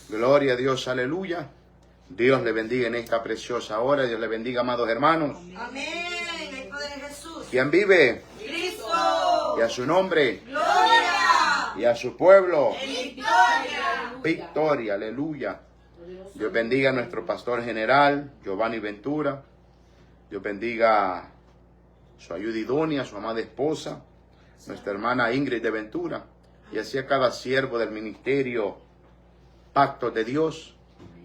Gloria a Dios, aleluya. Dios le bendiga en esta preciosa hora. Dios le bendiga, amados hermanos. Amén. El poder de Jesús. ¿Quién vive? Cristo. Y a su nombre. Gloria. Y a su pueblo. En victoria. Victoria, aleluya. Dios bendiga a nuestro pastor general, Giovanni Ventura. Dios bendiga a su ayuda idónea, su amada esposa, nuestra hermana Ingrid de Ventura. Y así a cada siervo del ministerio Pacto de Dios.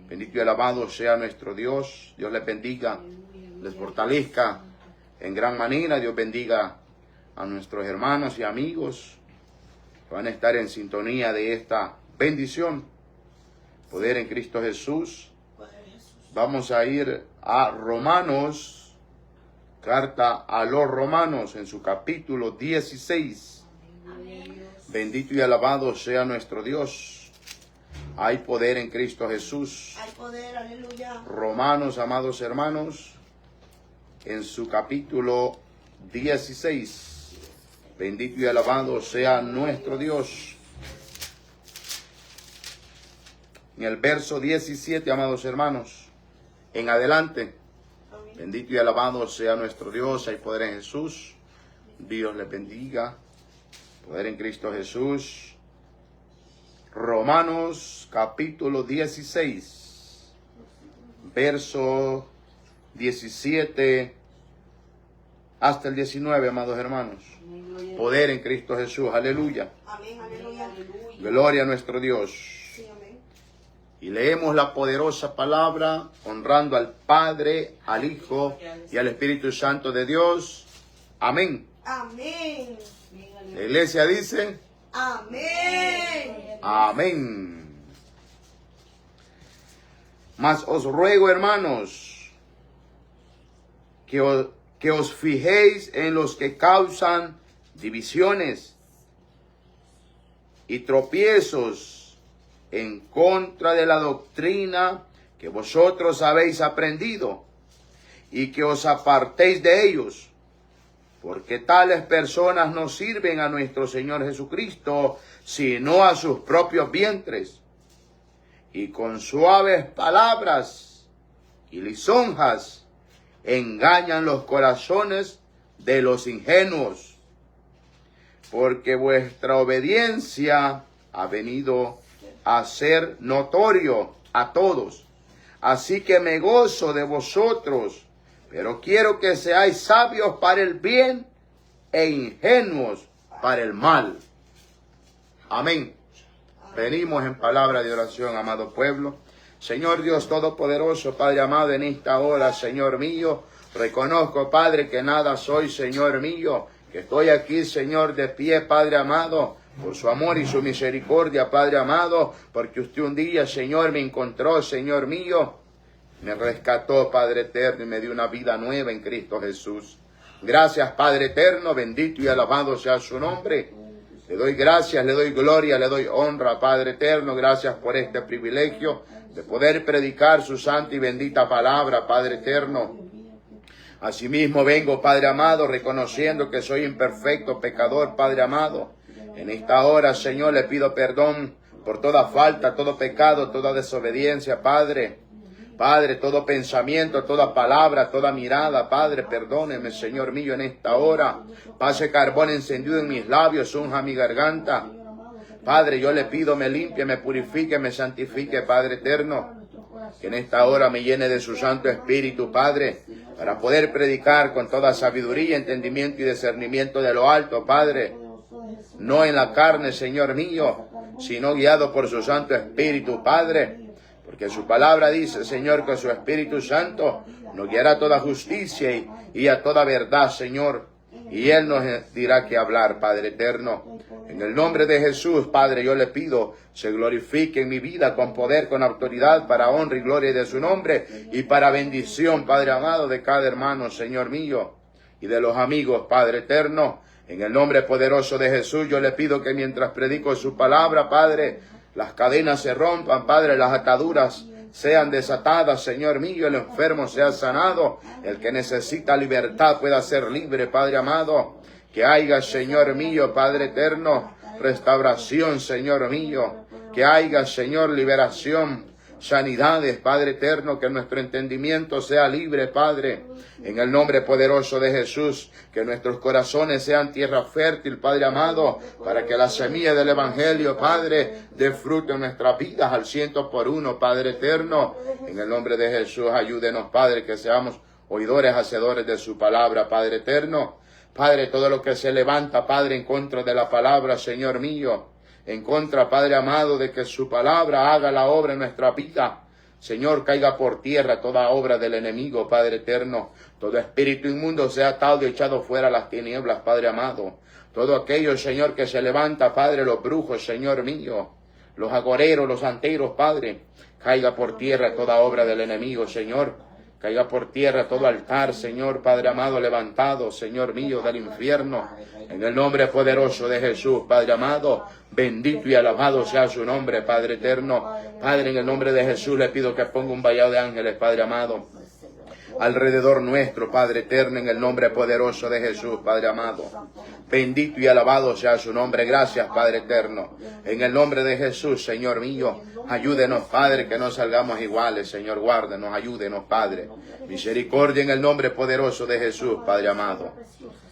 Bendito y alabado sea nuestro Dios. Dios les bendiga, les fortalezca en gran manera. Dios bendiga a nuestros hermanos y amigos que van a estar en sintonía de esta bendición. Poder en Cristo Jesús. Vamos a ir a Romanos, carta a los Romanos, en su capítulo 16. Bendito y alabado sea nuestro Dios. Hay poder en Cristo Jesús. Hay poder, aleluya. Romanos, amados hermanos, en su capítulo 16. Bendito y alabado sea nuestro Dios. En el verso 17, amados hermanos, en adelante. Bendito y alabado sea nuestro Dios. Hay poder en Jesús. Dios les bendiga. Poder en Cristo Jesús. Romanos capítulo 16, verso 17 hasta el 19, amados hermanos. Poder en Cristo Jesús, aleluya. Amén, aleluya. Gloria a nuestro Dios. Sí, amén. Y leemos la poderosa palabra, honrando al Padre, al Hijo y al Espíritu Santo de Dios. Amén. Amén. La iglesia dice: Amén. amén. Mas os ruego, hermanos, que os fijéis en los que causan divisiones y tropiezos en contra de la doctrina que vosotros habéis aprendido, y que os apartéis de ellos, porque tales personas no sirven a nuestro Señor Jesucristo, sino a sus propios vientres, y con suaves palabras y lisonjas engañan los corazones de los ingenuos, porque vuestra obediencia ha venido a ser notorio a todos. Así que me gozo de vosotros, pero quiero que seáis sabios para el bien e ingenuos para el mal. Amén. Venimos en palabra de oración, amado pueblo. Señor Dios Todopoderoso, Padre amado, en esta hora, Señor mío, reconozco, Padre, que nada soy, Señor mío, que estoy aquí, Señor, de pie, Padre amado, por su amor y su misericordia, Padre amado, porque usted un día, Señor, me encontró, Señor mío, me rescató, Padre eterno, y me dio una vida nueva en Cristo Jesús. Gracias, Padre eterno, bendito y alabado sea su nombre. Le doy gracias, le doy gloria, le doy honra, Padre eterno. Gracias por este privilegio de poder predicar su santa y bendita palabra, Padre eterno. Asimismo vengo, Padre amado, reconociendo que soy imperfecto, pecador, Padre amado. En esta hora, Señor, le pido perdón por toda falta, todo pecado, toda desobediencia, Padre. Padre, todo pensamiento, toda palabra, toda mirada, Padre, perdóneme, Señor mío, en esta hora. Pase carbón encendido en mis labios, unja mi garganta. Padre, yo le pido, me limpie, me purifique, me santifique, Padre eterno. Que en esta hora me llene de su Santo Espíritu, Padre, para poder predicar con toda sabiduría, entendimiento y discernimiento de lo alto, Padre. No en la carne, Señor mío, sino guiado por su Santo Espíritu, Padre. Porque su palabra dice, Señor, que su Espíritu Santo nos guiará a toda justicia y a toda verdad, Señor. Y Él nos dirá qué hablar, Padre eterno. En el nombre de Jesús, Padre, yo le pido, se glorifique en mi vida con poder, con autoridad, para honra y gloria de su nombre y para bendición, Padre amado, de cada hermano, Señor mío, y de los amigos, Padre eterno. En el nombre poderoso de Jesús, yo le pido que mientras predico su palabra, Padre, las cadenas se rompan, Padre, las ataduras sean desatadas, Señor mío, el enfermo sea sanado, el que necesita libertad pueda ser libre, Padre amado. Que haya, Señor mío, Padre eterno, restauración, Señor mío. Que haya, Señor, liberación, sanidades, Padre eterno, que nuestro entendimiento sea libre, Padre, en el nombre poderoso de Jesús, que nuestros corazones sean tierra fértil, Padre amado, para que la semilla del Evangelio, Padre, dé fruto en nuestras vidas al 100%, Padre eterno, en el nombre de Jesús, ayúdenos, Padre, que seamos oidores, hacedores de su palabra, Padre eterno. Padre, todo lo que se levanta, Padre, en contra de la palabra, Señor mío, en contra, Padre amado, de que su palabra haga la obra en nuestra vida. Señor, caiga por tierra toda obra del enemigo, Padre eterno. Todo espíritu inmundo sea atado y echado fuera a las tinieblas, Padre amado. Todo aquello, Señor, que se levanta, Padre, los brujos, Señor mío, los agoreros, los santeros, Padre, caiga por tierra toda obra del enemigo, Señor. Caiga por tierra todo altar, Señor, Padre amado, levantado, Señor mío, del infierno. En el nombre poderoso de Jesús, Padre amado, bendito y alabado sea su nombre, Padre eterno. Padre, en el nombre de Jesús le pido que ponga un vallado de ángeles, Padre amado, alrededor nuestro, Padre eterno, en el nombre poderoso de Jesús, Padre amado. Bendito y alabado sea su nombre. Gracias, Padre eterno. En el nombre de Jesús, Señor mío, ayúdenos, Padre, que no salgamos iguales, Señor, guárdenos, ayúdenos, Padre. Misericordia en el nombre poderoso de Jesús, Padre amado.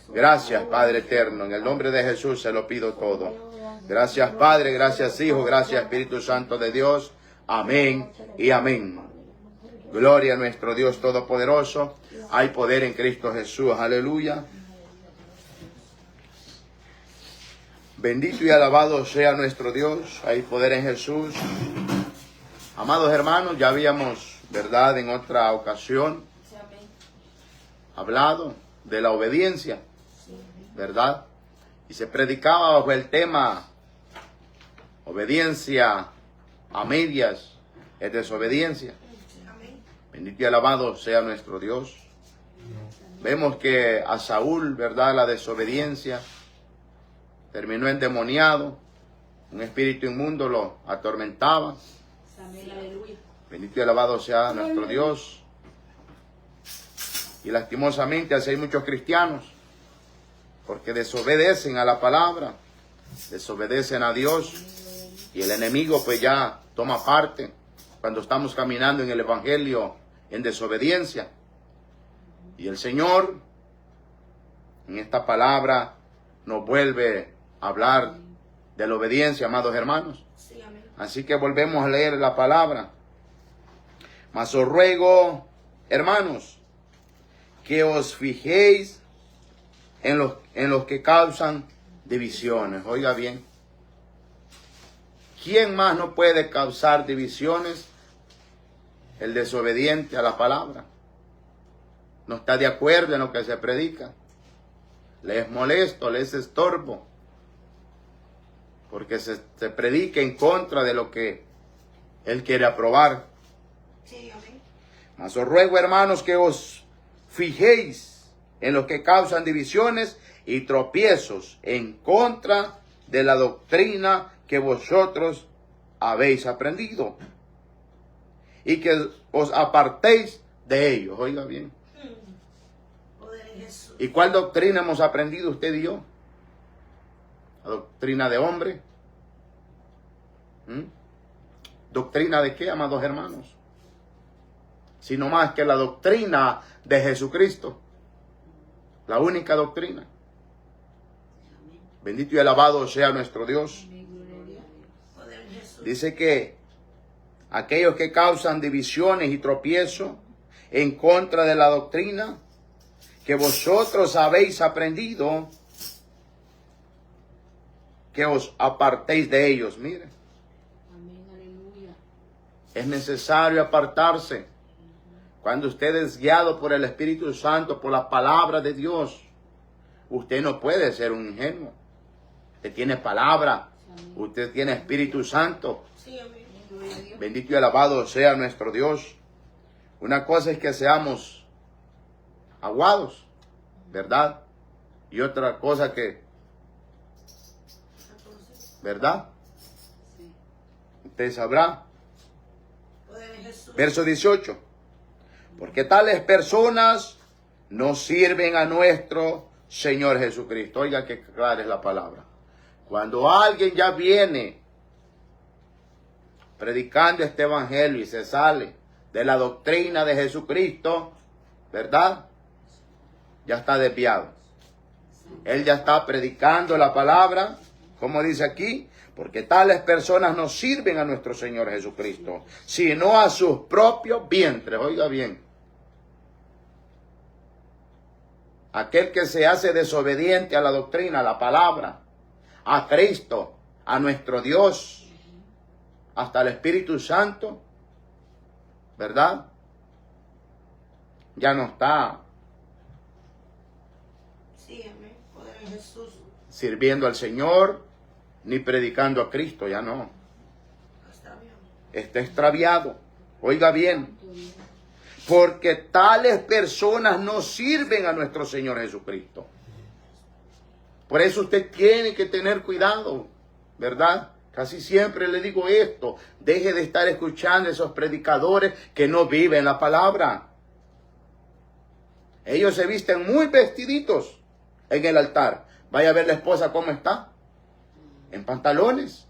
Gracias, Padre eterno. En el nombre de Jesús se lo pido todo. Gracias, Padre, gracias, Hijo, gracias, Espíritu Santo de Dios. Amén y amén. Gloria a nuestro Dios Todopoderoso. Hay poder en Cristo Jesús. Aleluya. Bendito y alabado sea nuestro Dios. Hay poder en Jesús. Amados hermanos, ya habíamos, ¿verdad?, en otra ocasión hablado de la obediencia, ¿verdad? Y se predicaba bajo el tema obediencia a medias es desobediencia. Bendito y alabado sea nuestro Dios. Vemos que a Saúl, ¿verdad?, la desobediencia terminó endemoniado. Un espíritu inmundo lo atormentaba. Bendito y alabado sea nuestro Dios. Y lastimosamente así hay muchos cristianos, porque desobedecen a la palabra, desobedecen a Dios, y el enemigo pues ya toma parte cuando estamos caminando en el Evangelio en desobediencia. Y el Señor en esta palabra nos vuelve a hablar de la obediencia, amados hermanos. Así que volvemos a leer la palabra. Mas os ruego, hermanos, que os fijéis en los que causan divisiones. Oiga bien, ¿quién más no puede causar divisiones? El desobediente a la palabra. No está de acuerdo en lo que se predica. Le es molesto, le es estorbo, porque se predica en contra de lo que él quiere aprobar. Mas os ruego, hermanos, que os fijéis en los que causan divisiones y tropiezos en contra de la doctrina que vosotros habéis aprendido, y que os apartéis de ellos. Oiga bien. ¿Y cuál doctrina hemos aprendido usted y yo? ¿La doctrina de hombre? ¿Doctrina de qué, amados hermanos? Sino más que la doctrina de Jesucristo. La única doctrina. Bendito y alabado sea nuestro Dios. Dice que aquellos que causan divisiones y tropiezo en contra de la doctrina que vosotros habéis aprendido, que os apartéis de ellos. Mire, es necesario apartarse. Cuando usted es guiado por el Espíritu Santo, por la palabra de Dios, usted no puede ser un ingenuo. Usted tiene palabra, usted tiene Espíritu Santo. Bendito y alabado sea nuestro Dios. Una cosa es que seamos aguados, ¿verdad? Y otra cosa que, ¿verdad? Usted sabrá. Verso 18. Porque tales personas no sirven a nuestro Señor Jesucristo. Oiga que clara es la palabra. Cuando alguien ya viene predicando este evangelio y se sale de la doctrina de Jesucristo, ¿verdad? Ya está desviado. Él ya está predicando la palabra, como dice aquí, porque tales personas no sirven a nuestro Señor Jesucristo, sino a sus propios vientres. Oiga bien. Aquel que se hace desobediente a la doctrina, a la palabra, a Cristo, a nuestro Dios, hasta el Espíritu Santo, ¿verdad? Ya no está Sí, amén. Poder en Jesús. sirviendo al Señor, ni predicando a Cristo, ya no. Está bien. Está extraviado. Oiga bien. Porque tales personas no sirven a nuestro Señor Jesucristo. Por eso usted tiene que tener cuidado, ¿verdad? Casi siempre le digo esto. Deje de estar escuchando a esos predicadores que no viven la palabra. Ellos se visten muy vestiditos en el altar. Vaya a ver la esposa cómo está. En pantalones.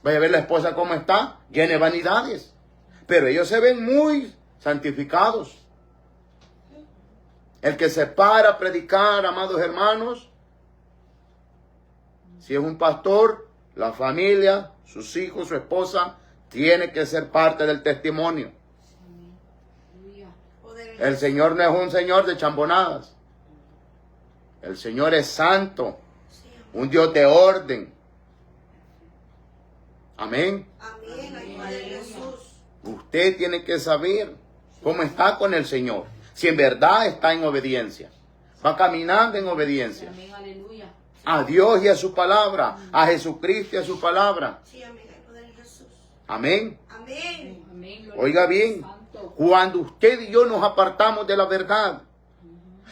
Vaya a ver la esposa cómo está. Llena de vanidades. Pero ellos se ven muy santificados. El que se para a predicar, amados hermanos, si es un pastor, la familia, sus hijos, su esposa, tiene que ser parte del testimonio. El Señor no es un Señor de chambonadas. El Señor es santo, un Dios de orden. Amén. Amén. Ay, Padre Jesús. Usted tiene que saber cómo está con el Señor. Si en verdad está en obediencia. Va caminando en obediencia. Amén, aleluya. A Dios y a su palabra. A Jesucristo y a su palabra. Sí, amén. Ay, Poder en Jesús. Amén. Amén. Amén, gloria Oiga al bien. Santo. Cuando usted y yo nos apartamos de la verdad.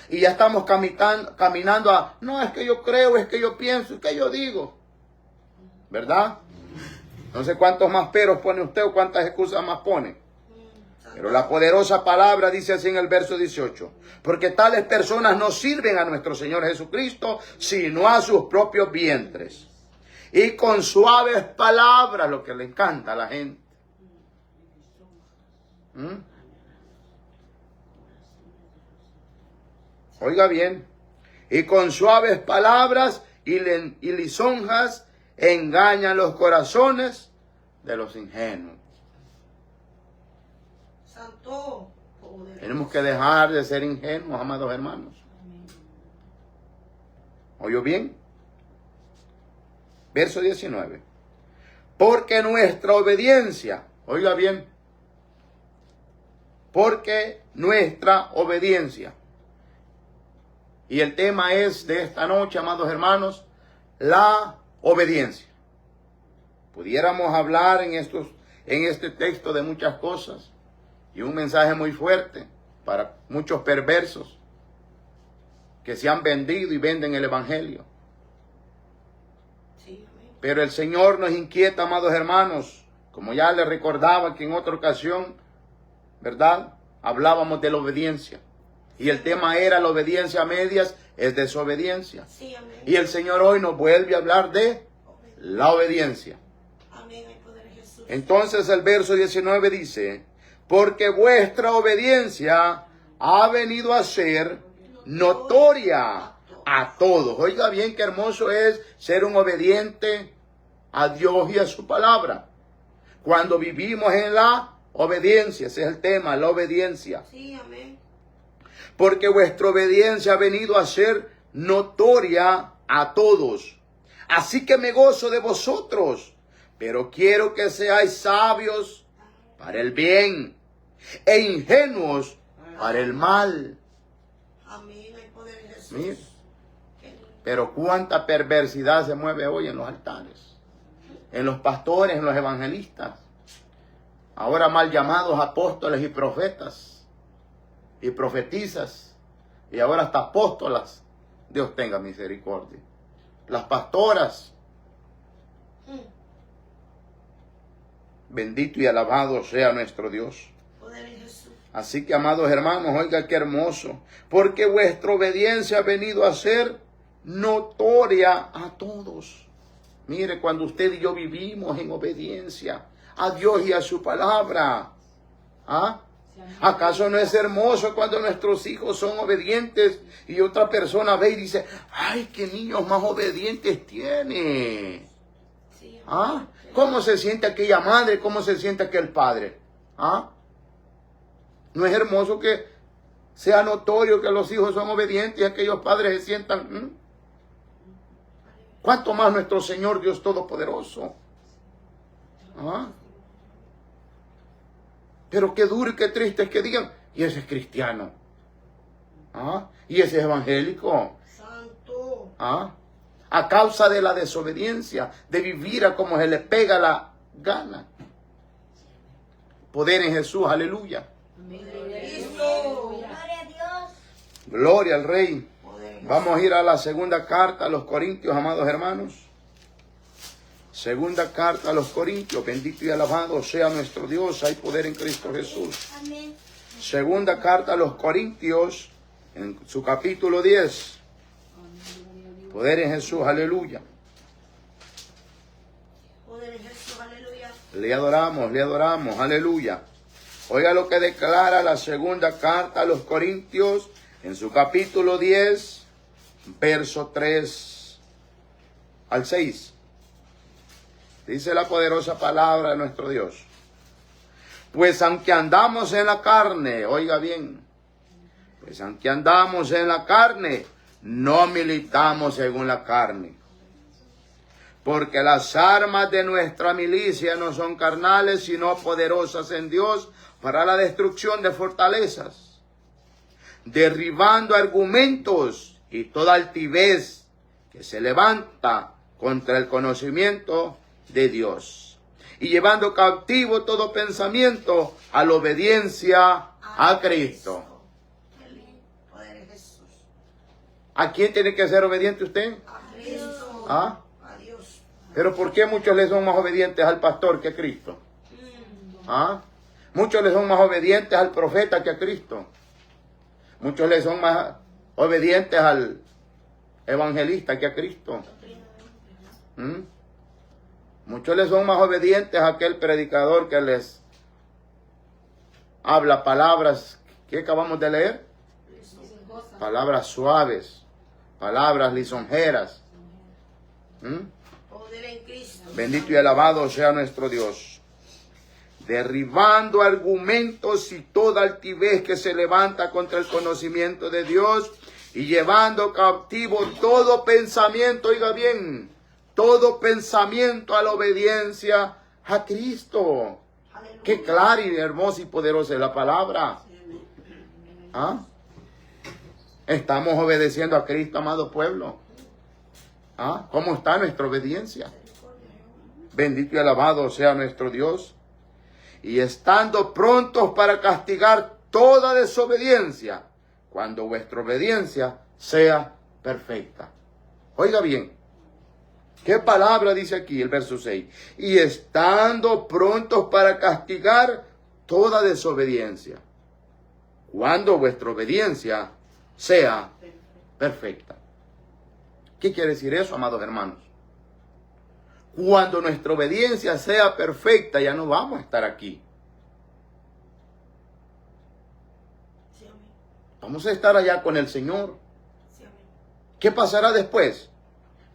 Y ya estamos caminando a, no, es que yo creo, es que yo pienso, es que yo digo. ¿Verdad? No sé cuántos más peros pone usted o cuántas excusas más pone. Pero la poderosa palabra dice así en el verso 18. Porque tales personas no sirven a nuestro Señor Jesucristo, sino a sus propios vientres. Y con suaves palabras, lo que le encanta a la gente. Oiga bien. Y con suaves palabras y lisonjas engañan los corazones de los ingenuos. Santo. Poder. Tenemos que dejar de ser ingenuos, amados hermanos. ¿Oyó bien? Verso 19. Porque nuestra obediencia, oiga bien, porque nuestra obediencia. Y el tema es de esta noche, amados hermanos, la obediencia. Pudiéramos hablar en este texto de muchas cosas y un mensaje muy fuerte para muchos perversos que se han vendido y venden el evangelio. Sí, amén. Pero el Señor nos inquieta, amados hermanos, como ya les recordaba que en otra ocasión, ¿verdad? Hablábamos de la obediencia. Y el tema era la obediencia a medias es desobediencia. Sí, amén. Y el Señor hoy nos vuelve a hablar de la obediencia. Amén. Ay, Poder en Jesús. Entonces el verso 19 dice, porque vuestra obediencia ha venido a ser notoria a todos. Oiga bien qué hermoso es ser un obediente a Dios y a su palabra. Cuando vivimos en la obediencia, ese es el tema, la obediencia. Sí, amén. Porque vuestra obediencia ha venido a ser notoria a todos. Así que me gozo de vosotros, pero quiero que seáis sabios para el bien e ingenuos para el mal. Amén. Ay, Poder en Jesús. Mire, Qué lindo. pero cuánta perversidad se mueve hoy en los altares, en los pastores, en los evangelistas, ahora mal llamados apóstoles y profetas y profetizas, y ahora hasta apóstolas. Dios tenga misericordia. Las pastoras, bendito y alabado sea nuestro Dios. Poder en Jesús. Así que, amados hermanos, oiga qué hermoso, porque vuestra obediencia ha venido a ser notoria a todos. Mire, cuando usted y yo vivimos en obediencia a Dios y a su palabra. ¿Ah? ¿Acaso no es hermoso cuando nuestros hijos son obedientes y otra persona ve y dice, ay, qué niños más obedientes tiene? Sí, ¿Ah? ¿Cómo se siente aquella madre? ¿Cómo se siente aquel padre? ¿Ah? ¿No es hermoso que sea notorio que los hijos son obedientes y aquellos padres se sientan? ¿Cuánto más nuestro Señor Dios Todopoderoso? ¿Ah? Pero qué duro y qué triste es que digan, y ese es cristiano. ¿Ah? Y ese es evangélico. Santo. ¿Ah? A causa de la desobediencia, de vivir a como se le pega la gana. Poder en Jesús, aleluya. Cristo. Gloria a Dios. Gloria al Rey. Poder en Jesús. Vamos a ir a la segunda carta a los Corintios, amados hermanos. Segunda carta a los Corintios, bendito y alabado sea nuestro Dios, hay poder en Cristo Jesús. Amén. Segunda carta a los Corintios, en su capítulo 10. Poder en Jesús, aleluya. Poder en Jesús, aleluya. Le adoramos, aleluya. Oiga lo que declara la segunda carta a los Corintios, en su capítulo 10, verso 3 al 6. Dice la poderosa palabra de nuestro Dios. Pues aunque andamos en la carne, oiga bien, pues aunque andamos en la carne, no militamos según la carne. Porque las armas de nuestra milicia no son carnales, sino poderosas en Dios para la destrucción de fortalezas, derribando argumentos y toda altivez que se levanta contra el conocimiento de Dios, y llevando cautivo todo pensamiento a la obediencia a Cristo. Poder en Jesús. ¿A quién tiene que ser obediente usted? A Cristo. ¿Ah? A Dios. Pero ¿por qué muchos le son más obedientes al pastor que a Cristo? ¿Ah? Muchos le son más obedientes al profeta que a Cristo. Muchos le son más obedientes al evangelista que a Cristo. ¿Mm? Muchos le son más obedientes a aquel predicador que les habla palabras que acabamos de leer. Palabras suaves, palabras lisonjeras. Poder en Cristo. Bendito y alabado sea nuestro Dios. Derribando argumentos y toda altivez que se levanta contra el conocimiento de Dios y llevando cautivo todo pensamiento, oiga bien, todo pensamiento a la obediencia a Cristo. Aleluya. Qué clara y hermosa y poderosa es la palabra. ¿Ah? Estamos obedeciendo a Cristo, amado pueblo. ¿Ah? ¿Cómo está nuestra obediencia? Bendito y alabado sea nuestro Dios. Y estando prontos para castigar toda desobediencia, cuando vuestra obediencia sea perfecta. Oiga bien. ¿Qué palabra dice aquí el verso 6? Y estando prontos para castigar toda desobediencia, cuando vuestra obediencia sea perfecta. ¿Qué quiere decir eso, amados hermanos? Cuando nuestra obediencia sea perfecta, ya no vamos a estar aquí. Sí, amén. Vamos a estar allá con el Señor. Sí, amén. ¿Qué pasará después?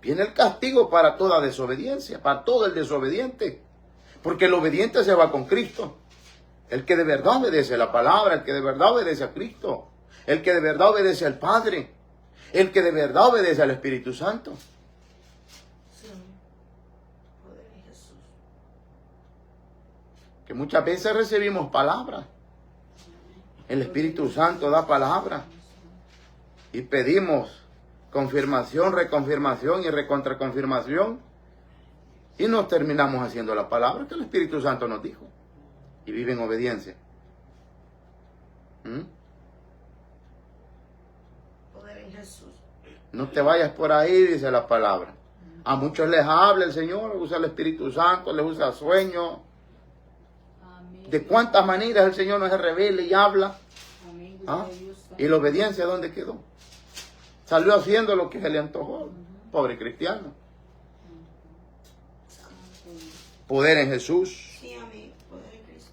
Viene el castigo para toda desobediencia, para todo el desobediente. Porque el obediente se va con Cristo. El que de verdad obedece la palabra, el que de verdad obedece a Cristo, el que de verdad obedece al Padre, el que de verdad obedece al Espíritu Santo. Sí, amén. Poder en Jesús. Que muchas veces recibimos palabras. El Espíritu Santo da palabra. Y pedimos confirmación, reconfirmación y recontraconfirmación. Y nos terminamos haciendo la palabra que el Espíritu Santo nos dijo. Y vive en obediencia. Poder en Jesús. No te vayas por ahí, dice la palabra. A muchos les habla el Señor, usa el Espíritu Santo, les usa sueños. ¿De cuántas maneras el Señor nos revela y habla? ¿Ah? ¿Y la obediencia dónde quedó? Salió haciendo lo que se le antojó. Pobre cristiano. Poder en Jesús. Sí, amén. Poder en Cristo.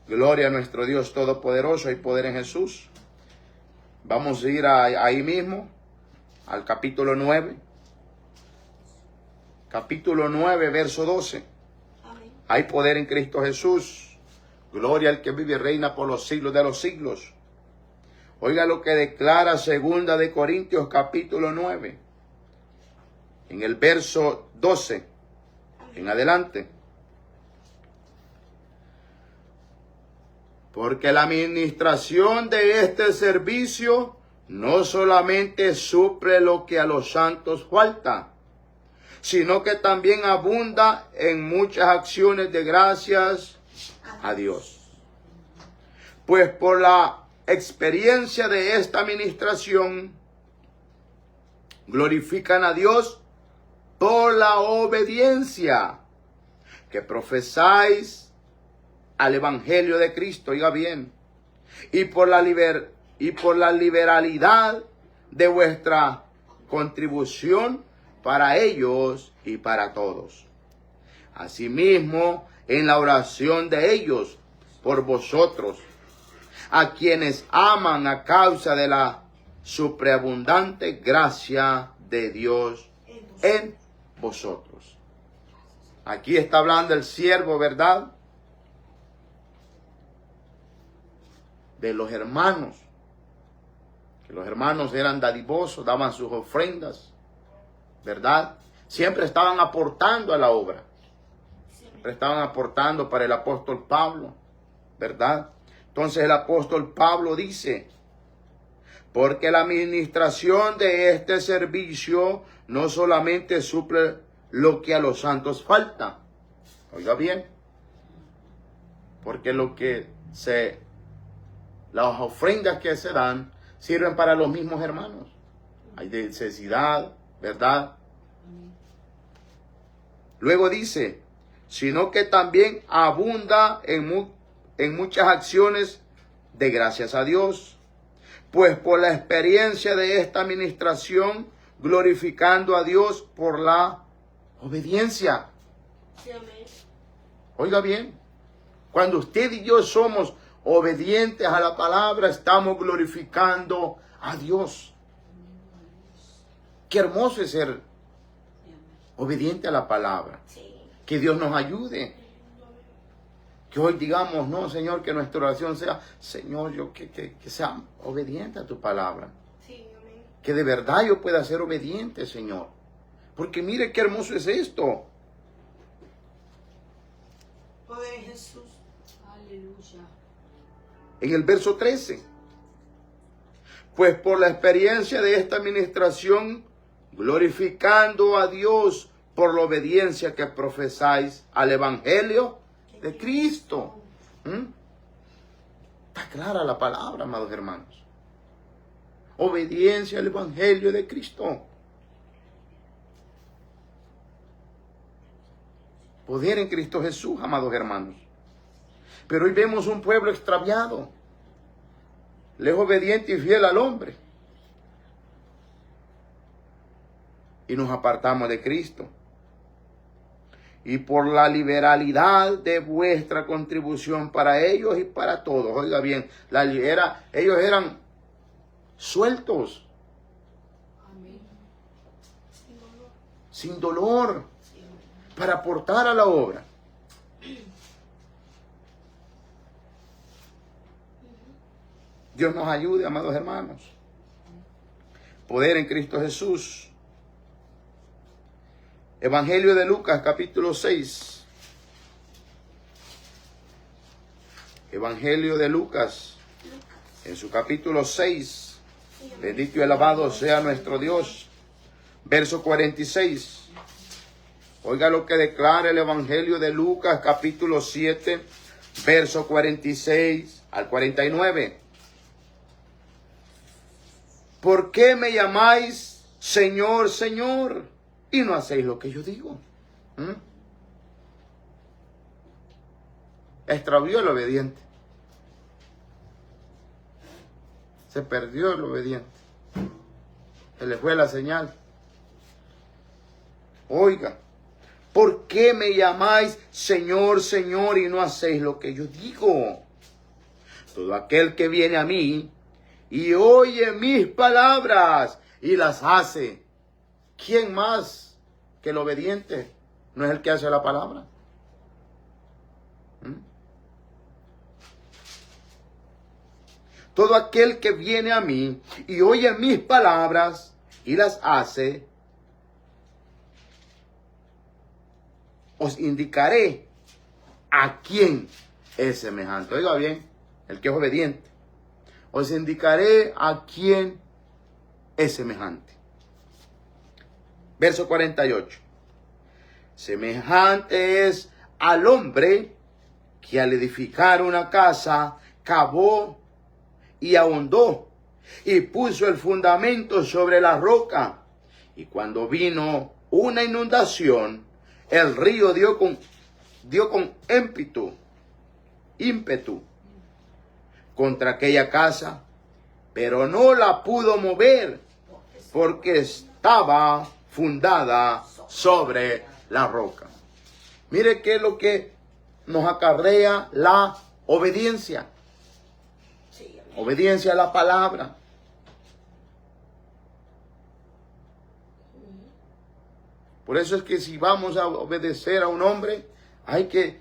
Gloria a nuestro Dios Todopoderoso, hay poder en Jesús. Vamos a ir ahí mismo, al capítulo 9. Capítulo 9, verso 12. Amén. Hay poder en Cristo Jesús. Gloria al que vive y reina por los siglos de los siglos. Oiga lo que declara 2 de Corintios capítulo 9. En el verso 12 en adelante. Porque la administración de este servicio no solamente suple lo que a los santos falta, sino que también abunda en muchas acciones de gracias a Dios. Pues por la experiencia de esta administración, glorifican a Dios por la obediencia que profesáis al Evangelio de Cristo, oiga bien, y por la liberalidad de vuestra contribución para ellos y para todos. Asimismo, en la oración de ellos por vosotros, a quienes aman a causa de la superabundante gracia de Dios en vosotros. Aquí está hablando el siervo, ¿verdad? De los hermanos. Que los hermanos eran dadivosos, daban sus ofrendas, ¿verdad? Siempre estaban aportando a la obra. Siempre estaban aportando para el apóstol Pablo, ¿verdad? Entonces el apóstol Pablo dice, porque la administración de este servicio no solamente suple lo que a los santos falta. Oiga bien. Porque las ofrendas que se dan sirven para los mismos hermanos. Hay necesidad, ¿verdad? Luego dice, sino que también abunda en muchas acciones de gracias a Dios. Pues por la experiencia de esta administración, glorificando a Dios por la obediencia. Sí, amén. Oiga bien, cuando usted y yo somos obedientes a la palabra, estamos glorificando a Dios. Qué hermoso es ser obediente a la palabra. Sí. Que Dios nos ayude. Que hoy digamos, no, Señor, que nuestra oración sea, Señor, yo que sea obediente a tu palabra. Sí, amén. Que de verdad yo pueda ser obediente, Señor. Porque mire qué hermoso es esto. Poder en Jesús. Aleluya. En el verso 13. Pues por la experiencia de esta administración, glorificando a Dios por la obediencia que profesáis al Evangelio de Cristo. Está clara la palabra, amados hermanos. Obediencia al Evangelio de Cristo. Poder en Cristo Jesús, amados hermanos. Pero hoy vemos un pueblo extraviado. Le es obediente y fiel al hombre. Y nos apartamos de Cristo. Y por la liberalidad de vuestra contribución para ellos y para todos. Oiga bien, ellos eran sueltos. Amén. Sin dolor. Para aportar a la obra. Dios nos ayude, amados hermanos. Poder en Cristo Jesús. Evangelio de Lucas, capítulo 6. Evangelio de Lucas, en su capítulo 6. Bendito y alabado sea nuestro Dios. Verso 46. Oiga lo que declara el Evangelio de Lucas, capítulo 7, verso 46 al 49. ¿Por qué me llamáis Señor, Señor, y no hacéis lo que yo digo? Extravió el obediente. Se perdió el obediente. Se le fue la señal. Oiga, ¿por qué me llamáis Señor, Señor, y no hacéis lo que yo digo? Todo aquel que viene a mí y oye mis palabras y las hace. ¿Quién más que el obediente no es el que hace la palabra? Todo aquel que viene a mí y oye mis palabras y las hace, os indicaré a quién es semejante. Oiga bien, el que es obediente. Os indicaré a quién es semejante. Verso 48. Semejante es al hombre que al edificar una casa cavó y ahondó y puso el fundamento sobre la roca. Y cuando vino una inundación, el río dio con ímpetu contra aquella casa, pero no la pudo mover porque estaba fundada sobre la roca. Mire qué es lo que nos acarrea la obediencia. Sí, amén. Obediencia a la palabra. Por eso es que si vamos a obedecer a un hombre, hay que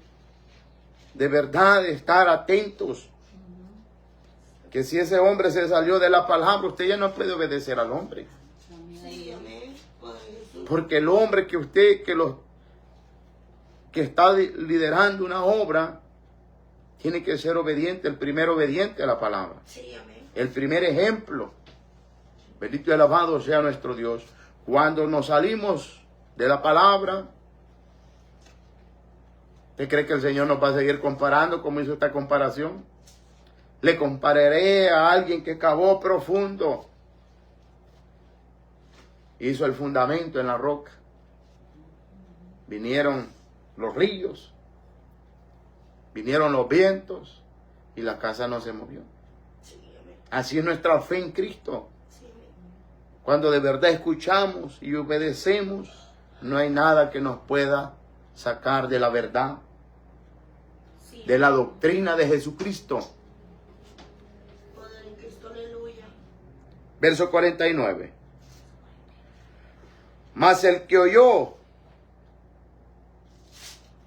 de verdad estar atentos. Que si ese hombre se salió de la palabra, usted ya no puede obedecer al hombre. Sí, amén. Poder de Jesús. Porque el hombre que está liderando una obra, tiene que ser obediente, el primer obediente a la palabra. Sí, amén. El primer ejemplo. Bendito y alabado sea nuestro Dios. Cuando nos salimos de la palabra, ¿usted cree que el Señor nos va a seguir comparando como hizo esta comparación? Le compararé a alguien que cavó profundo. Hizo el fundamento en la roca. Vinieron los ríos. Vinieron los vientos. Y la casa no se movió. Sí, amén. Así es nuestra fe en Cristo. Sí, amén. Cuando de verdad escuchamos y obedecemos, no hay nada que nos pueda sacar de la verdad, Sí. de la doctrina de Jesucristo. Poder en Cristo, aleluya. Verso 49. Mas el que oyó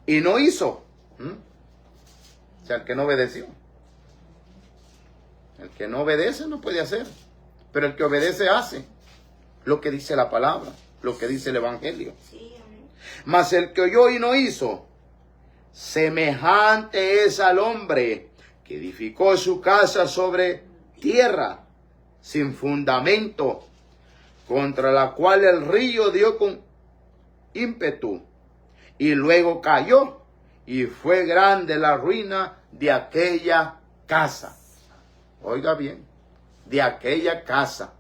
y no hizo, o sea, el que no obedeció. El que no obedece no puede hacer, pero el que obedece hace lo que dice la palabra, lo que dice el Evangelio. Sí, amén. Mas el que oyó y no hizo, semejante es al hombre que edificó su casa sobre tierra, sin fundamento, contra la cual el río dio con ímpetu, y luego cayó, y fue grande la ruina de aquella casa. Oiga bien, de aquella casa.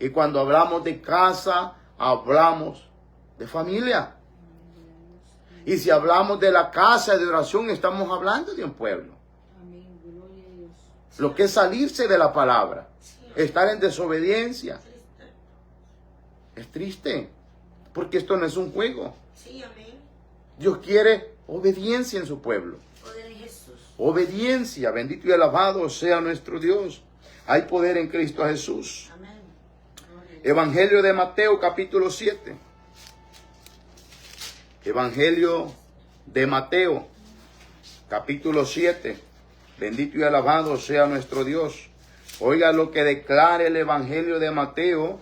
Y cuando hablamos de casa, hablamos de familia. Y si hablamos de la casa de oración, estamos hablando de un pueblo. Amén. Gloria a Dios. Lo que es salirse de la palabra, estar en desobediencia. Es triste, porque esto no es un juego. Sí, amén. Dios quiere obediencia en su pueblo. Poder en Jesús. Obediencia, bendito y alabado sea nuestro Dios. Hay poder en Cristo Jesús. Amén. Evangelio de Mateo, capítulo 7. Evangelio de Mateo, capítulo 7. Bendito y alabado sea nuestro Dios. Oiga lo que declara el Evangelio de Mateo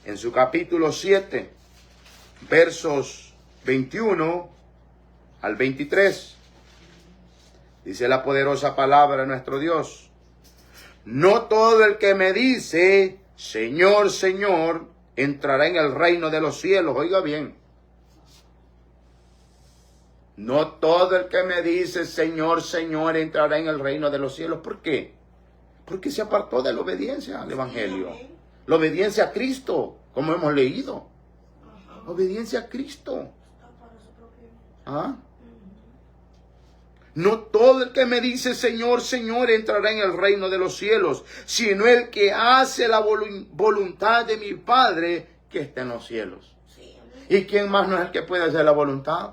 en su capítulo 7, versos 21 al 23. Dice la poderosa palabra de nuestro Dios. No todo el que me dice, Señor, Señor, entrará en el reino de los cielos. Oiga bien. No todo el que me dice, Señor, Señor, entrará en el reino de los cielos. ¿Por qué? Porque se apartó de la obediencia al Evangelio. amén. La obediencia a Cristo, como hemos leído. Ajá. Obediencia a Cristo. Está para su propio. ¿Ah? No todo el que me dice, Señor, Señor, entrará en el reino de los cielos, sino el que hace la voluntad de mi Padre que está en los cielos. Sí, amén. ¿Y quién más no es el que puede hacer la voluntad?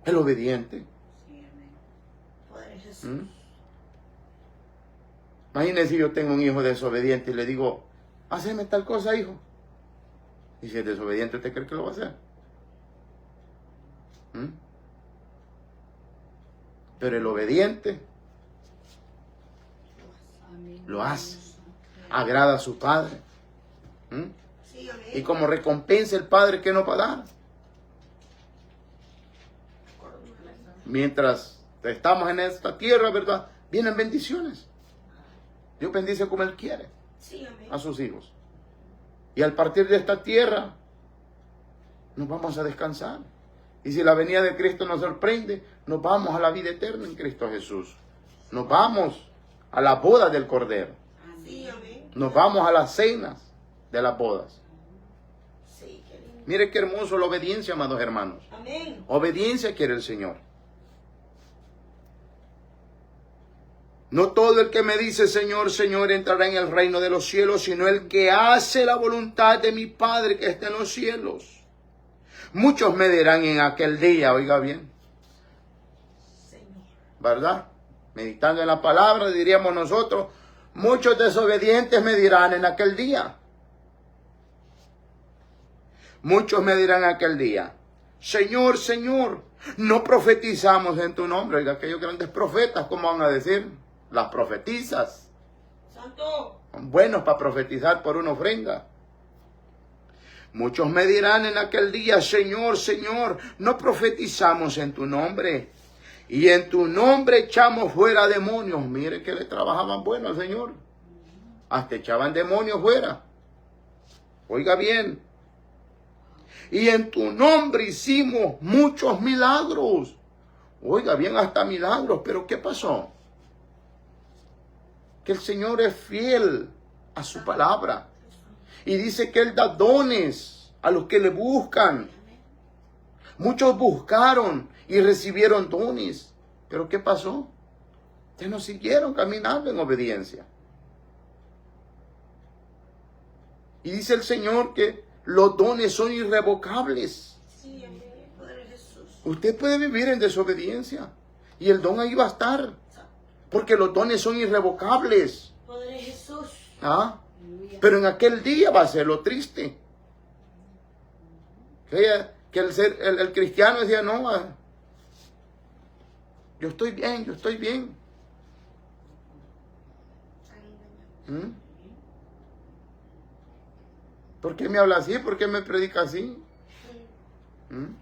El obediente. Sí, amén. Poder en Jesús. ¿Mm? Imagínense si yo tengo un hijo desobediente y le digo, haceme tal cosa, hijo. Y si es desobediente, ¿usted cree que lo va a hacer? ¿Mm? Pero el obediente Amén. lo hace. Agrada a su padre. ¿Mm? Sí, amén. Y como recompensa el padre, ¿qué nos va a dar? Mientras estamos en esta tierra, ¿verdad? Vienen bendiciones. Dios bendice como Él quiere Sí, amén. a sus hijos. Y al partir de esta tierra, nos vamos a descansar. Y si la venida de Cristo nos sorprende, nos vamos a la vida eterna en Cristo Jesús. Nos vamos a la boda del Cordero. Sí, amén. Nos vamos a las cenas de las bodas. Sí, qué lindo. Mire qué hermoso la obediencia, amados hermanos. Amén. Obediencia quiere el Señor. No todo el que me dice Señor, Señor entrará en el reino de los cielos, sino el que hace la voluntad de mi Padre que está en los cielos. Muchos me dirán en aquel día, oiga bien, Señor. ¿verdad? Meditando en la palabra, diríamos nosotros, muchos desobedientes me dirán en aquel día. Muchos me dirán en aquel día, Señor, Señor, no profetizamos en tu nombre. Oiga, aquellos grandes profetas, ¿cómo van a decir? Las profetizas. Santo. Son buenos para profetizar por una ofrenda. Muchos me dirán en aquel día, Señor, Señor, no profetizamos en tu nombre. Y en tu nombre echamos fuera demonios. Mire que le trabajaban bueno al Señor. Hasta echaban demonios fuera. Oiga bien. Y en tu nombre hicimos muchos milagros. Oiga bien, hasta milagros. Pero ¿qué pasó? Que el Señor es fiel a su palabra. Y dice que Él da dones a los que le buscan. Muchos buscaron y recibieron dones. ¿Pero qué pasó? Ya no siguieron caminando en obediencia. Y dice el Señor que los dones son irrevocables. Sí, amén. Poder en Jesús. Usted puede vivir en desobediencia y el don ahí va a estar. Porque los dones son irrevocables. Poder en Jesús. ¿Ah? Aleluya. Pero en aquel día va a ser lo triste. Que el cristiano decía, no, yo estoy bien, yo estoy bien. ¿Mm? ¿Por qué me habla así? ¿Por qué me predica así? ¿Mm?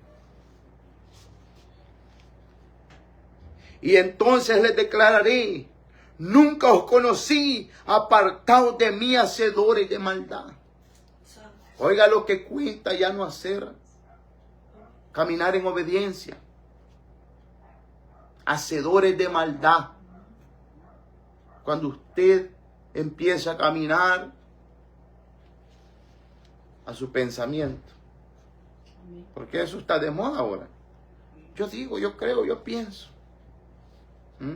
Y entonces les declararé, nunca os conocí, apartados de mí, hacedores de maldad. Santo. Oiga lo que cuenta ya no hacer. Caminar en obediencia. Hacedores de maldad. Cuando usted empieza a caminar a su pensamiento. Porque eso está de moda ahora. Yo digo, yo creo, yo pienso. ¿Mm?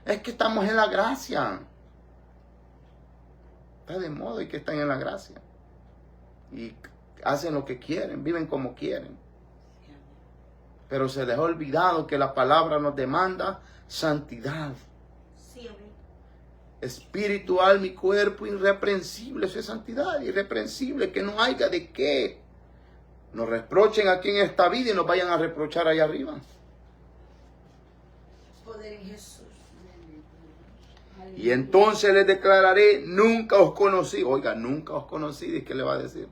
Es que estamos en la gracia. Está de moda y que están en la gracia. Y hacen lo que quieren, viven como quieren. Pero se les ha olvidado que la palabra nos demanda santidad. Sí, amén. Espiritual, mi cuerpo irreprensible. Eso es santidad, irreprensible. Que no haya de qué nos reprochen aquí en esta vida y nos vayan a reprochar allá arriba. Poder en Jesús. Y entonces les declararé, nunca os conocí. Oiga, nunca os conocí. ¿Y qué le va a decir?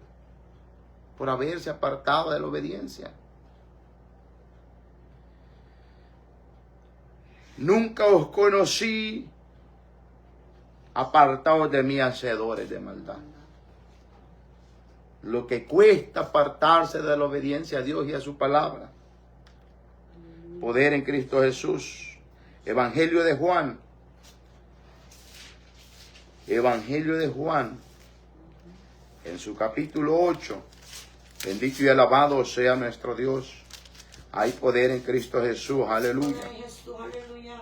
Por haberse apartado de la obediencia. Nunca os conocí, apartados de mí, hacedores de maldad. Lo que cuesta apartarse de la obediencia a Dios y a su palabra. Poder en Cristo Jesús. Evangelio de Juan. Evangelio de Juan. En su capítulo 8. Bendito y alabado sea nuestro Dios. Hay poder en Cristo Jesús. Aleluya. Poder en Jesús. Aleluya.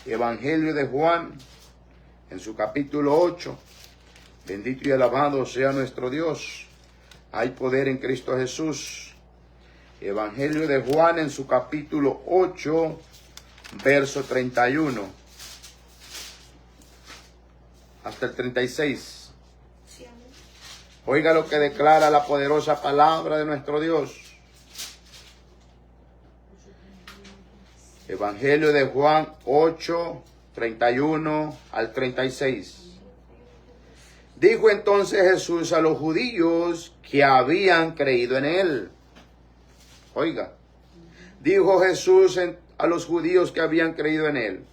Evangelio de Juan, en su capítulo 8. Bendito y alabado sea nuestro Dios. Hay poder en Cristo Jesús. Evangelio de Juan en su capítulo 8, verso 31 hasta el 36. Sí, amén. Oiga lo que declara la poderosa palabra de nuestro Dios. Evangelio de Juan 8, 31 al 36. Dijo entonces Jesús a los judíos que habían creído en él. Oiga, dijo Jesús a los judíos que habían creído en él: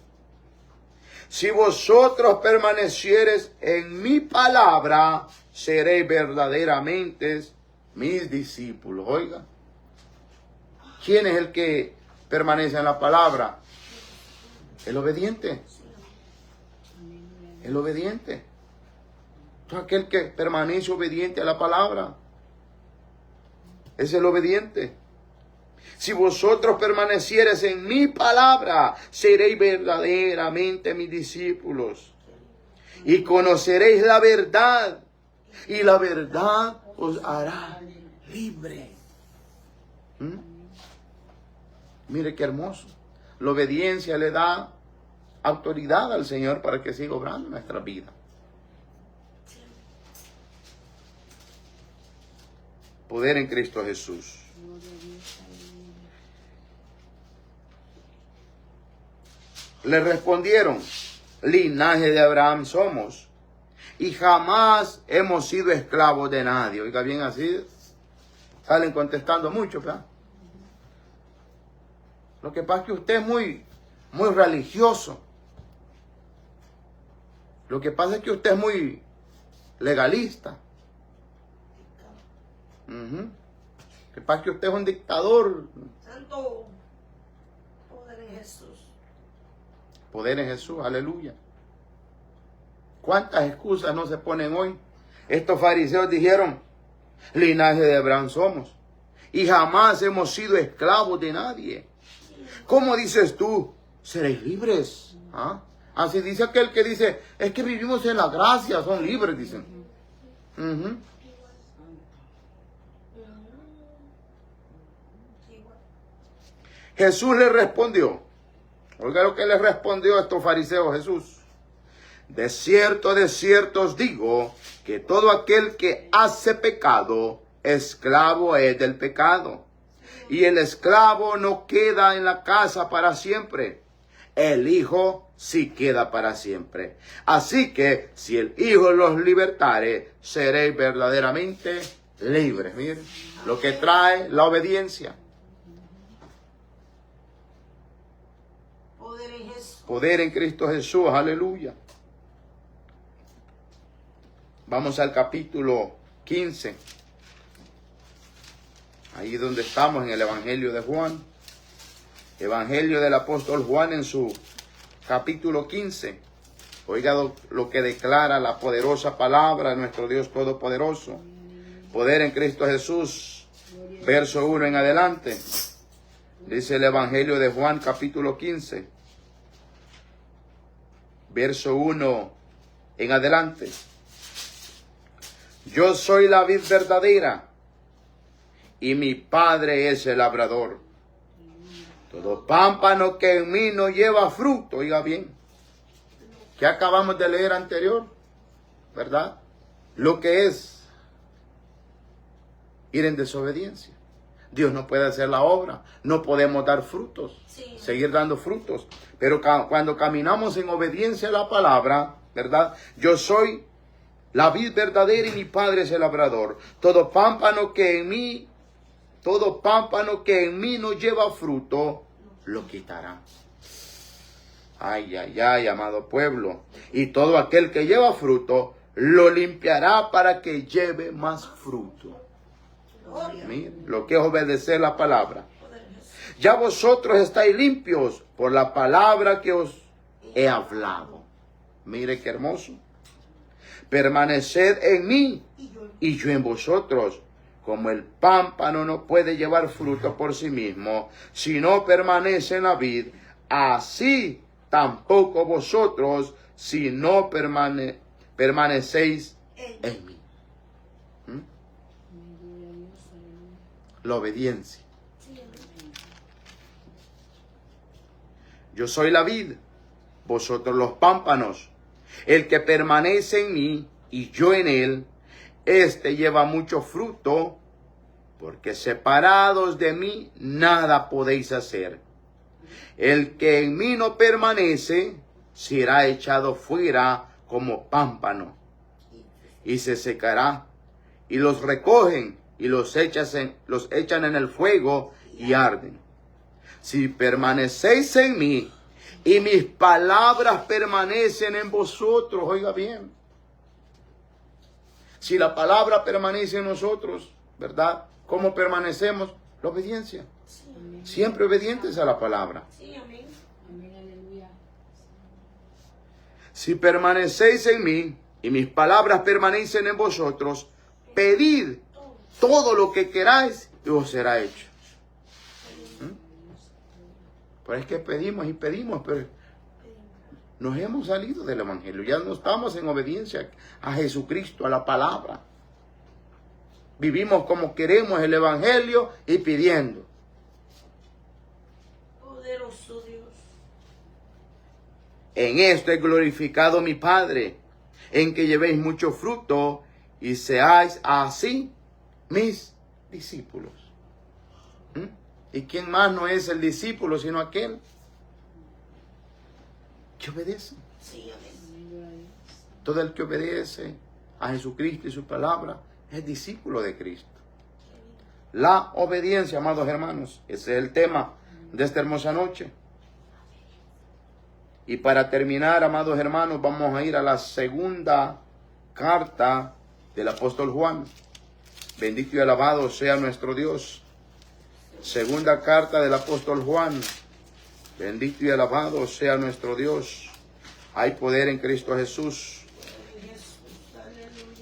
si vosotros permaneciereis en mi palabra, seréis verdaderamente mis discípulos. Oiga, ¿quién es el que permanece en la palabra? El obediente. El obediente. Todo aquel que permanece obediente a la palabra es el obediente. Si vosotros permaneciereis en mi palabra, seréis verdaderamente mis discípulos. Y conoceréis la verdad, y la verdad os hará libre. Mire qué hermoso. La obediencia le da autoridad al Señor para que siga obrando en nuestra vida. Poder en Cristo Jesús. Le respondieron: linaje de Abraham somos, y jamás hemos sido esclavos de nadie. Oiga bien, así salen contestando mucho, ¿verdad? Lo que pasa es que usted es muy religioso. Lo que pasa es que usted es muy legalista. Lo que pasa es que usted es un dictador. Santo poder en Jesús. Poder en Jesús, aleluya. ¿Cuántas excusas no se ponen hoy? Estos fariseos dijeron: linaje de Abraham somos, y jamás hemos sido esclavos de nadie. ¿Cómo dices tú? Seréis libres. ¿Ah? Así dice aquel que dice: es que vivimos en la gracia, son libres, dicen. Jesús le respondió. Oiga lo que le respondió a estos fariseos Jesús: de cierto os digo, que todo aquel que hace pecado, esclavo es del pecado. Y el esclavo no queda en la casa para siempre. El Hijo sí queda para siempre. Así que si el Hijo los libertare, seréis verdaderamente libres. Miren lo que trae la obediencia. Poder en Jesús. Poder en Cristo Jesús, aleluya. Vamos al capítulo 15. Ahí donde estamos en el Evangelio de Juan. Evangelio del apóstol Juan en su capítulo 15. Oiga lo que declara la poderosa palabra de nuestro Dios Todopoderoso. Poder en Cristo Jesús. Verso 1 en adelante. Dice el Evangelio de Juan capítulo 15. Verso 1 en adelante. Yo soy la vid verdadera, y mi Padre es el labrador. Todo pámpano que en mí no lleva fruto, oiga bien, que acabamos de leer anterior, ¿verdad? Lo que es ir en desobediencia. Dios no puede hacer la obra, no podemos dar frutos, seguir dando frutos. Pero cuando caminamos en obediencia a la palabra, ¿verdad? Yo soy la vid verdadera y mi Padre es el labrador. Todo pámpano que en mí no lleva fruto, lo quitará. Ay, ay, ay, amado pueblo. Y todo aquel que lleva fruto, lo limpiará para que lleve más fruto. Miren, lo que es obedecer la palabra. Ya vosotros estáis limpios por la palabra que os he hablado. Mire qué hermoso. Permaneced en mí y yo en vosotros. Como el pámpano no puede llevar fruto por sí mismo, si no permanece en la vid, así tampoco vosotros, si no permanecéis en mí. La obediencia. Sí, amén. Yo soy la vid, vosotros los pámpanos. El que permanece en mí y yo en él, este lleva mucho fruto, porque separados de mí nada podéis hacer. El que en mí no permanece será echado fuera como pámpano y se secará, y los recogen y los echan en el fuego y arden. Si permanecéis en mí y mis palabras permanecen en vosotros, oiga bien, si la palabra permanece en nosotros, ¿verdad? ¿Cómo permanecemos? La obediencia. Sí, amén. Siempre obedientes a la palabra. Sí, amén. Amén, aleluya. Si permanecéis en mí y mis palabras permanecen en vosotros, pedid todo lo que queráis y os será hecho. Pero es que pedimos y pedimos, pero nos hemos salido del evangelio. Ya no estamos en obediencia a Jesucristo, a la palabra. Vivimos como queremos el evangelio y pidiendo. Poderoso Dios. En esto he glorificado mi Padre, en que llevéis mucho fruto y seáis así mis discípulos. ¿Y quién más no es el discípulo sino aquel que obedece? Sí, amén. Todo el que obedece a Jesucristo y su palabra es discípulo de Cristo. La obediencia, amados hermanos, ese es el tema de esta hermosa noche. Y para terminar, amados hermanos, vamos a ir a la segunda carta del apóstol Juan. Bendito y alabado sea nuestro Dios. Segunda carta del apóstol Juan. Bendito y alabado sea nuestro Dios. Hay poder en Cristo Jesús.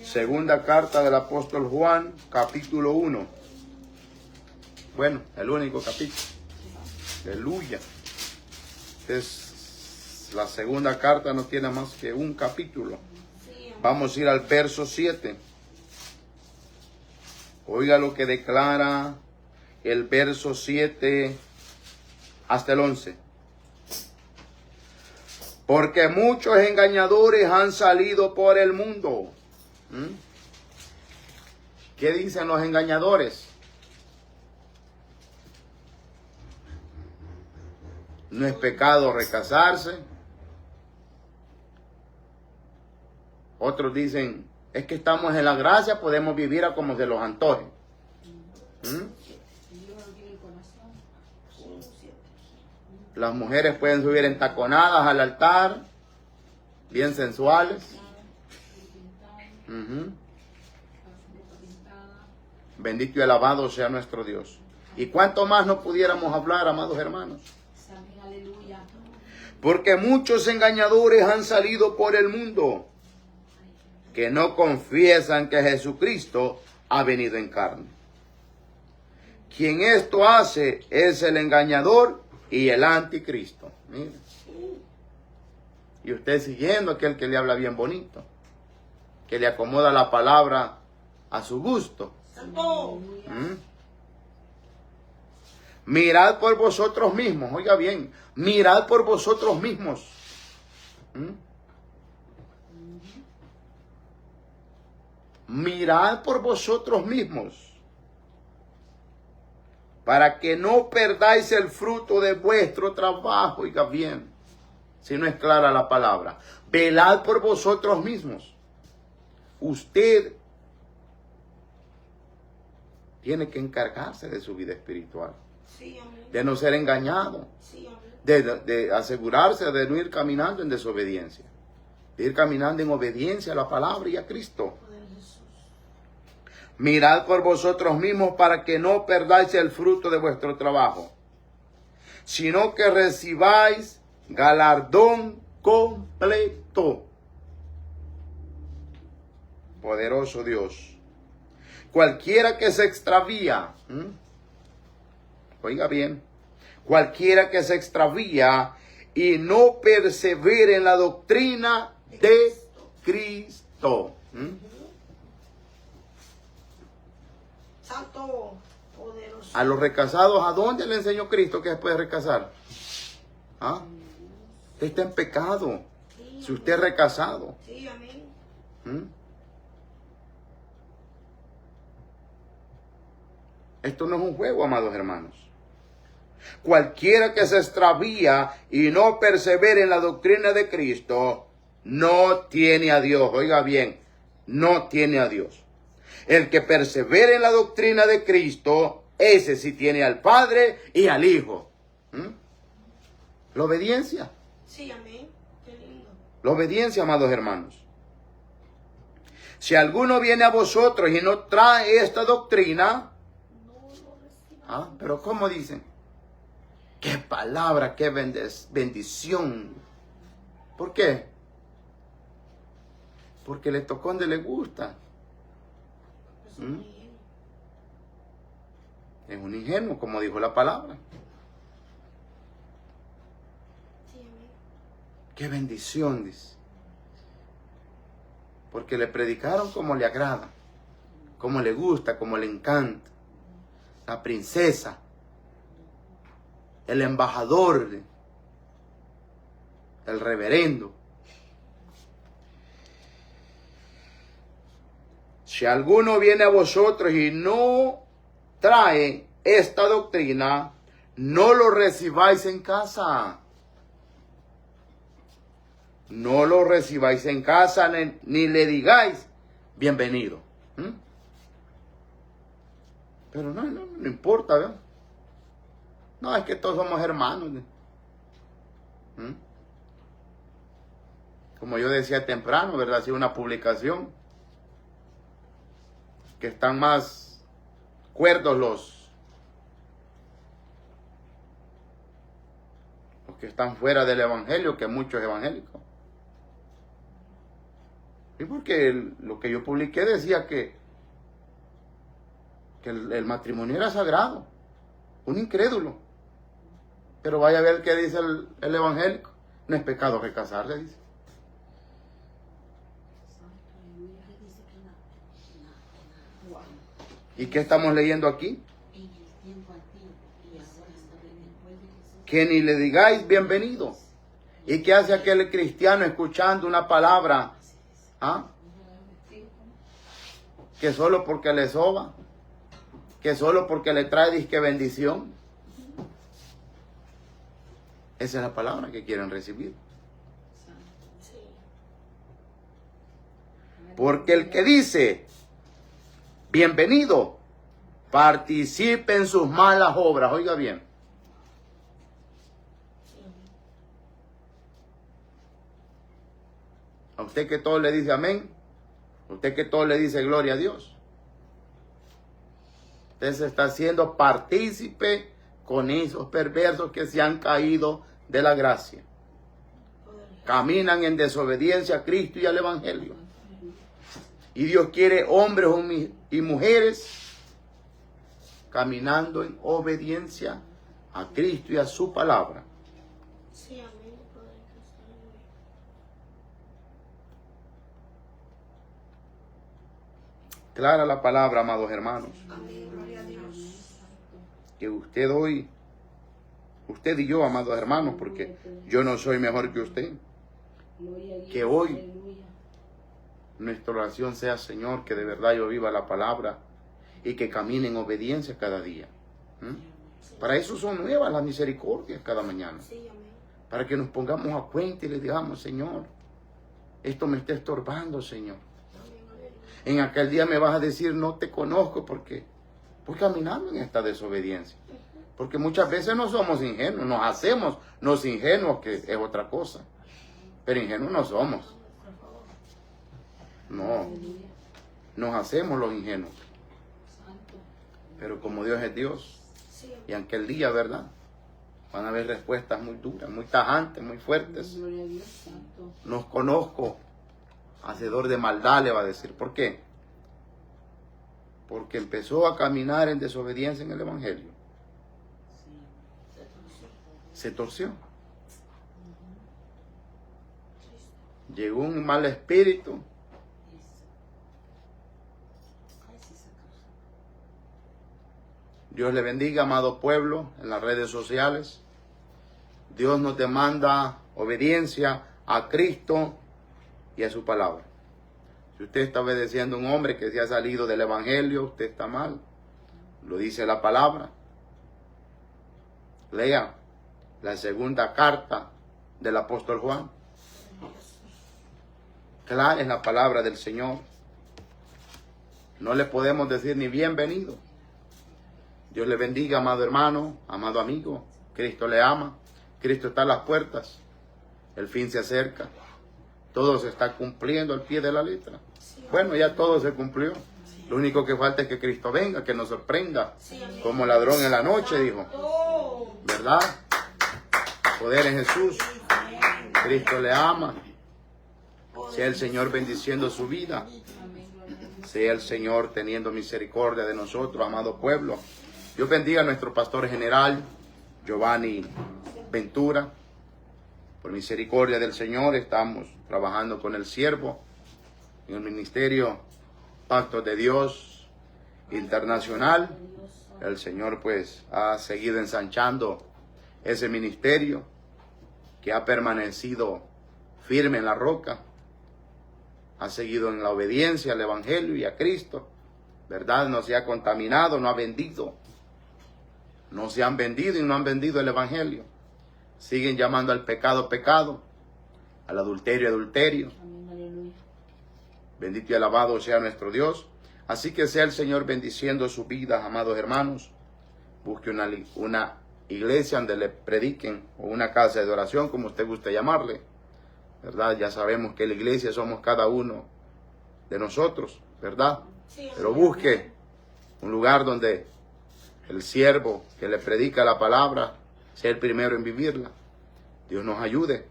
Segunda carta del apóstol Juan, capítulo 1. Bueno, el único capítulo. Aleluya. La segunda carta no tiene más que un capítulo. Vamos a ir al verso 7. Oiga lo que declara el verso 7 hasta el 11. Porque muchos engañadores han salido por el mundo. ¿Qué dicen los engañadores? No es pecado recasarse. Otros dicen, es que estamos en la gracia, podemos vivir a como se los antoje. Las mujeres pueden subir entaconadas al altar, bien sensuales. Bendito y alabado sea nuestro Dios. ¿Y cuánto más no pudiéramos hablar, amados hermanos? Porque muchos engañadores han salido por el mundo, que no confiesan que Jesucristo ha venido en carne. Quien esto hace es el engañador y el anticristo. Mire. Y usted siguiendo aquel que le habla bien bonito, que le acomoda la palabra a su gusto. Santo. Mirad por vosotros mismos, oiga bien, mirad por vosotros mismos. Mirad por vosotros mismos, para que no perdáis el fruto de vuestro trabajo, oiga bien, si no es clara la palabra. Velad por vosotros mismos. Usted tiene que encargarse de su vida espiritual. Sí, amén. De no ser engañado, Sí, amén. de asegurarse de no ir caminando en desobediencia, de ir caminando en obediencia a la palabra y a Cristo. Poder de Jesús. Mirad por vosotros mismos para que no perdáis el fruto de vuestro trabajo, sino que recibáis galardón completo. Poderoso Dios. Cualquiera que se extravía, oiga bien, cualquiera que se extravía y no persevere en la doctrina de Cristo. Santo, poderoso. A los recasados, ¿a dónde le enseñó Cristo que se puede recasar? ¿Ah? Usted está en pecado. Sí, Si usted es recasado. sí, amén. ¿Mm? Esto no es un juego, amados hermanos. Cualquiera que se extravía y no persevere en la doctrina de Cristo, no tiene a Dios. Oiga bien, no tiene a Dios. El que persevere en la doctrina de Cristo, ese sí tiene al Padre y al Hijo. ¿Mm? La obediencia. Sí, amén. Qué lindo. La obediencia, amados hermanos. Si alguno viene a vosotros y no trae esta doctrina, No lo reciban. ¿ah? Pero ¿cómo dicen? ¡Qué palabra, qué bendición! ¿Por qué? Porque le tocó donde le gusta. Es ¿Mm? un ingenio. Es un ingenuo, como dijo la palabra. Sí, amén. ¡Qué bendición! Dice. Porque le predicaron como le agrada, como le gusta, como le encanta. La princesa, el embajador, el reverendo. Si alguno viene a vosotros y no trae esta doctrina, no lo recibáis en casa. No lo recibáis en casa ni le digáis bienvenido. ¿Mm? Pero no importa, ¿verdad? No, es que todos somos hermanos. ¿Mm? Como yo decía temprano, ¿verdad? Hacía una publicación que están más cuerdos los que están fuera del evangelio que muchos evangélicos. Y porque lo que yo publiqué decía que el matrimonio era sagrado, un incrédulo. Pero vaya a ver qué dice el evangélico. No es pecado recasarse, dice. ¿Y qué estamos leyendo aquí? Que ni le digáis bienvenido. ¿Y qué hace aquel cristiano escuchando una palabra? ¿Ah? Que solo porque le soba, que solo porque le trae disque bendición. Esa es la palabra que quieren recibir. Sí. Porque el que dice bienvenido, participe en sus malas obras. Oiga bien. Sí, amén. A usted que todo le dice amén, a usted que todo le dice gloria a Dios, usted se está haciendo partícipe con esos perversos que se han caído de la gracia. Caminan en desobediencia a Cristo y al Evangelio. Y Dios quiere hombres y mujeres caminando en obediencia a Cristo y a su palabra. Sí, amén. Padre Cristo, aleluya. Clara la palabra, amados hermanos, Amén. Gloria a Dios. que usted hoy, usted y yo, amados hermanos, porque yo no soy mejor que usted, que hoy nuestra oración sea, Señor, que de verdad yo viva la palabra y que camine en obediencia cada día. ¿Mm? Para eso son nuevas las misericordias cada mañana. Sí, amén. Para que nos pongamos a cuenta y le digamos, Señor, esto me está estorbando, Señor. Amén. Aleluya. En aquel día me vas a decir, no te conozco porque voy caminando en esta desobediencia. Porque muchas veces no somos ingenuos, nos hacemos los ingenuos, que es otra cosa. Pero ingenuos no somos. Por favor. No, nos hacemos los ingenuos. Pero como Dios es Dios, Sí, amén. y en aquel día, ¿verdad? Van a haber respuestas muy duras, muy tajantes, muy fuertes. Gloria a Dios, santo. Nos conozco, hacedor de maldad, le va a decir. ¿Por qué? Porque empezó a caminar en desobediencia en el Evangelio. Se torció. Llegó un mal espíritu. Dios le bendiga, amado pueblo, en las redes sociales. Dios nos demanda obediencia a Cristo y a su palabra. Si usted está obedeciendo a un hombre que se ha salido del evangelio, usted está mal. Lo dice la palabra. Lea la segunda carta del apóstol Juan. Clara es la palabra del Señor. No le podemos decir ni bienvenido. Dios le bendiga, amado hermano, amado amigo. Cristo le ama. Cristo está a las puertas. El fin se acerca. Todo se está cumpliendo al pie de la letra. Bueno, ya todo se cumplió. Lo único que falta es que Cristo venga, que nos sorprenda. Como ladrón en la noche, dijo. ¿Verdad? Poder en Jesús. Cristo le ama. Sea el Señor bendiciendo su vida. Sea el Señor teniendo misericordia de nosotros, amado pueblo. Dios bendiga a nuestro pastor general, Giovanni Ventura. Por misericordia del Señor estamos trabajando con el siervo en el ministerio Pactos de Dios Internacional. El Señor pues ha seguido ensanchando ese ministerio que ha permanecido firme en la roca. Ha seguido en la obediencia al Evangelio y a Cristo. ¿Verdad? No se ha contaminado, no ha vendido. No se han vendido y no han vendido el Evangelio. Siguen llamando al pecado, pecado. Al adulterio, adulterio. Amén, aleluya. Bendito y alabado sea nuestro Dios. Así que sea el Señor bendiciendo sus vidas, amados hermanos. Busque una iglesia donde le prediquen, o una casa de oración, como usted guste llamarle. ¿Verdad? Ya sabemos que la iglesia somos cada uno de nosotros, ¿verdad? Pero busque un lugar donde el siervo que le predica la palabra sea el primero en vivirla. Dios nos ayude.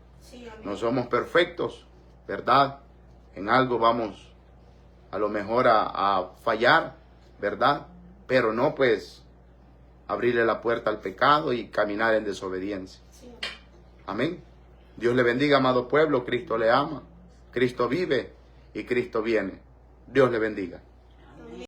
No somos perfectos, ¿verdad? En algo vamos a lo mejor a fallar, ¿verdad? Pero no pues abrirle la puerta al pecado y caminar en desobediencia. Amén. Dios le bendiga, amado pueblo. Cristo le ama. Cristo vive y Cristo viene. Dios le bendiga.